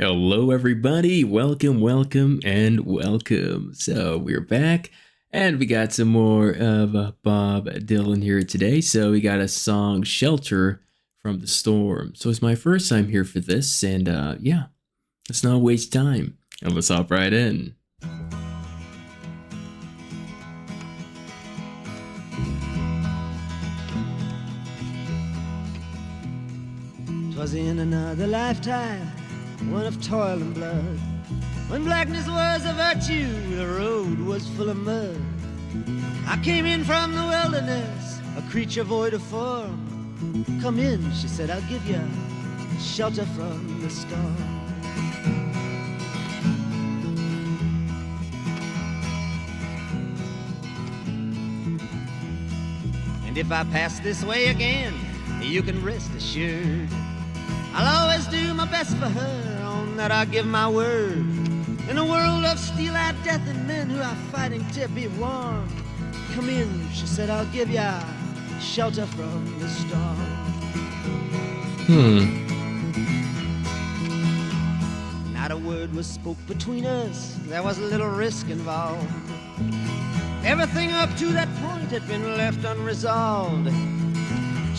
Hello, everybody. Welcome, welcome, and welcome. So, we're back and we got some more of Bob Dylan here today. So, we got a song, Shelter from the Storm. So, it's my first time here for this. And yeah, let's not waste time. And let's hop right in. 'Twas in another lifetime, one of toil and blood, when blackness was a virtue, the road was full of mud. I came in from the wilderness, a creature void of form. Come in, she said, I'll give you shelter from the storm. And if I pass this way again, you can rest assured I'll always do my best for her, on that I give my word. In a world of steel-eyed death and men who are fighting to be warm, come in, she said, I'll give ya shelter from the storm. Not a word was spoke between us, there was a little risk involved. Everything up to that point had been left unresolved.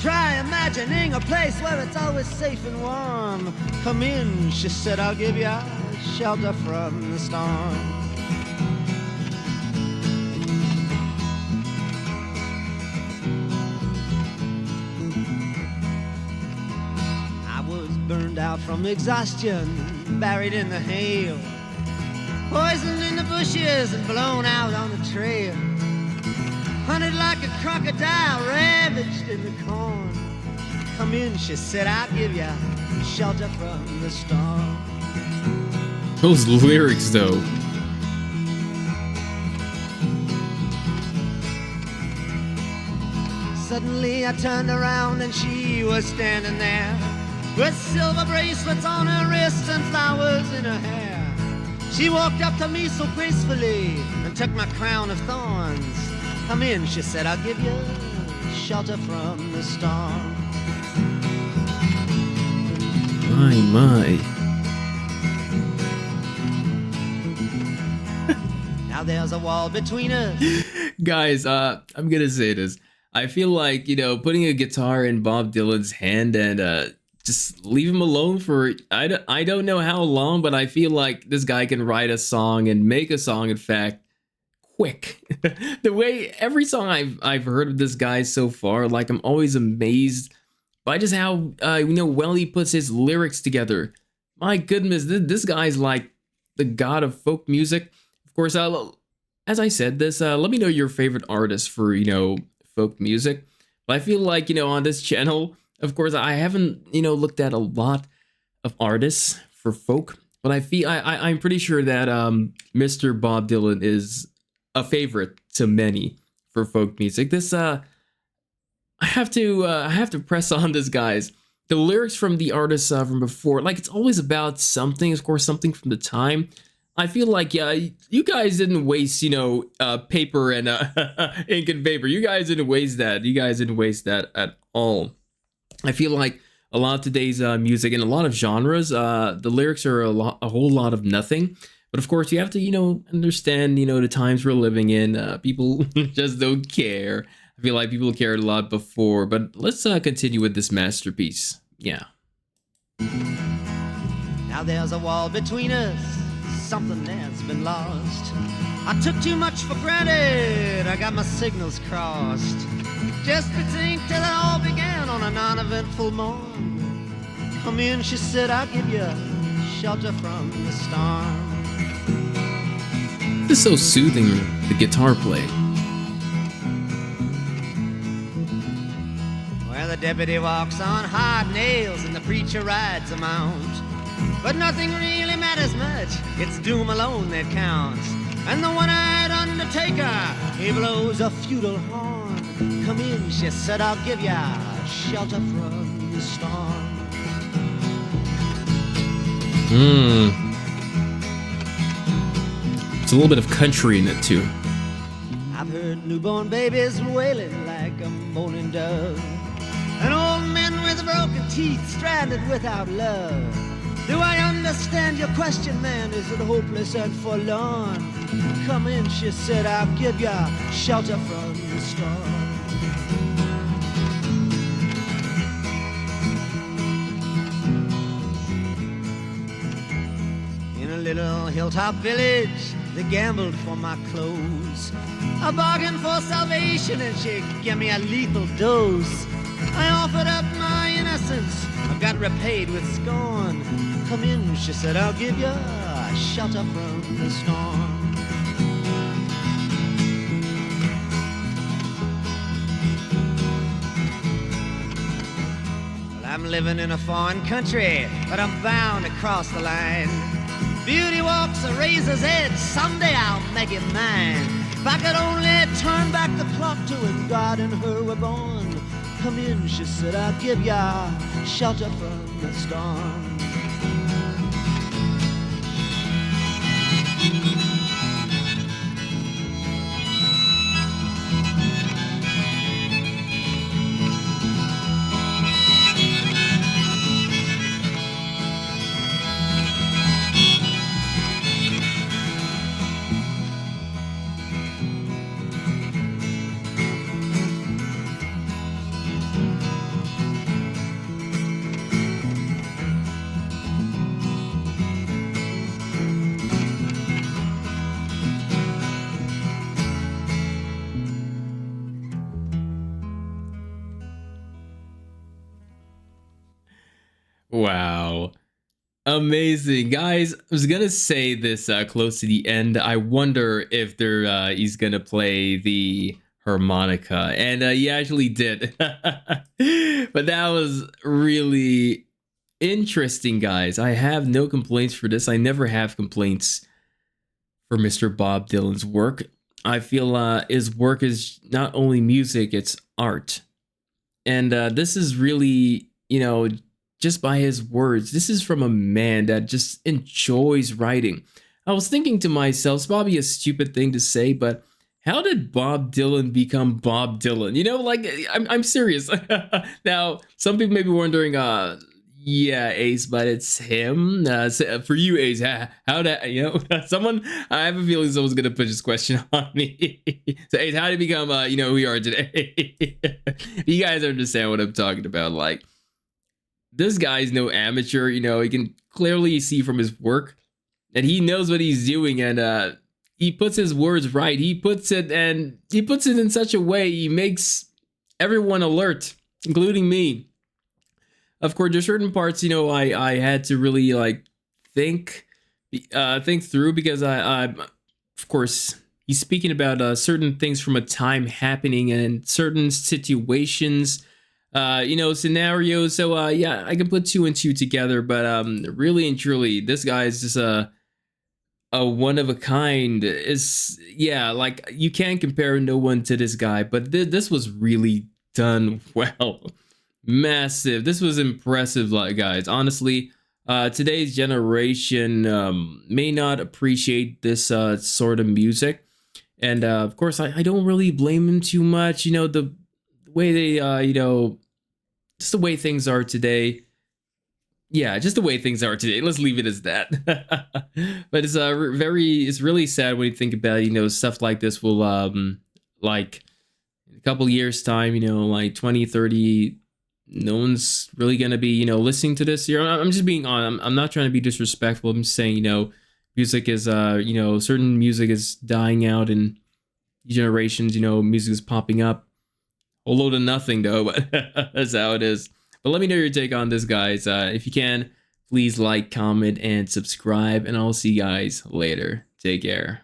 Try imagining a place where it's always safe and warm. Come in, she said, I'll give you shelter from the storm. I was burned out from exhaustion, buried in the hail, poisoned in the bushes and blown out on the trail. Hunted like a crocodile, ravaged in the corn. Come in, she said, I'll give you shelter from the storm. Those lyrics, though. Suddenly I turned around and she was standing there, with silver bracelets on her wrists and flowers in her hair. She walked up to me so gracefully and took my crown of thorns. Come in, she said, I'll give you shelter from the storm. My. Now there's a wall between us. Guys, I'm gonna say this. I feel like, putting a guitar in Bob Dylan's hand and just leave him alone for, I don't know how long, but I feel like this guy can write a song and make a song, in fact, quick. The way every song I've heard of this guy so far, like, I'm always amazed by just how well he puts his lyrics together. My goodness, this guy's like the god of folk music. Of course, as I said this, let me know your favorite artist for folk music. But I feel like on this channel, of course, I haven't looked at a lot of artists for folk, but I'm pretty sure that Mr. Bob Dylan is a favorite to many for folk music. This I have to press on this, guys. The lyrics from the artists from before, like, it's always about something, of course, something from the time. I feel like, yeah, you guys didn't waste paper and ink and paper. You guys didn't waste that. You guys didn't waste that at all. I feel like a lot of today's music in a lot of genres, the lyrics are a whole lot of nothing. But of course, you have to, understand, the times we're living in. People just don't care. I feel like people cared a lot before. But let's continue with this masterpiece. Yeah. Now there's a wall between us, something that's been lost. I took too much for granted, I got my signals crossed. Just to think till it all began on a non-eventful morn. Come in, she said, I'll give you shelter from the storm. This is so soothing, the guitar play. Well, the deputy walks on hard nails and the preacher rides a mount. But nothing really matters much, it's doom alone that counts. And the one-eyed undertaker, he blows a feudal horn. Come in, she said, I'll give ya shelter from the storm. It's a little bit of country in it too. I've heard newborn babies wailing like a moaning dove, and old men with broken teeth stranded without love. Do I understand your question, man? Is it hopeless and forlorn? Come in, she said, I'll give ya shelter from the storm. In a little hilltop village, they gambled for my clothes. I bargained for salvation and she gave me a lethal dose. I offered up my innocence, I got repaid with scorn. Come in, she said, I'll give you a shelter from the storm. Well, I'm living in a foreign country, but I'm bound to cross the line. Beauty walks a razor's edge, someday I'll make it mine. If I could only turn back the clock to when God and her were born. Come in, she said, I'll give ya shelter from the storm. Wow. Amazing. Guys, I was gonna say this close to the end. I wonder if he's gonna play the harmonica. And he actually did. But that was really interesting, guys. I have no complaints for this. I never have complaints for Mr. Bob Dylan's work. I feel his work is not only music, it's art. And this is really, just by his words, this is from a man that just enjoys writing. I was thinking to myself, it's probably a stupid thing to say, but how did Bob Dylan become Bob Dylan? I'm serious. Now, some people may be wondering, yeah, Ace, but it's him. For you, Ace, how did, someone, I have a feeling someone's going to put this question on me. So, Ace, how did you become, who you are today? You guys understand what I'm talking about. Like, this guy's no amateur, he can clearly see from his work that he knows what he's doing, and he puts his words right. He puts it in such a way he makes everyone alert, including me. Of course, there's certain parts, I had to really think through, because I of course, he's speaking about certain things from a time happening and certain situations, scenarios. So yeah, I can put two and two together, but really and truly, this guy is just a one of a kind. You can't compare no one to this guy, but this was really done well. Massive. This was impressive, guys. Honestly, today's generation may not appreciate this sort of music, and of course, I don't really blame him too much. The way they, just the way things are today. Yeah, just the way things are today. Let's leave it as that. But it's it's really sad when you think about stuff like this will like in a couple years time, like 20, 30, no one's really gonna be listening to this here. I'm just being on. I'm not trying to be disrespectful. I'm just saying music is certain music is dying out in generations. Music is popping up. A load of nothing though, but that's how it is. But let me know your take on this, guys. If you can, please like, comment, and subscribe, and I'll see you guys later. Take care.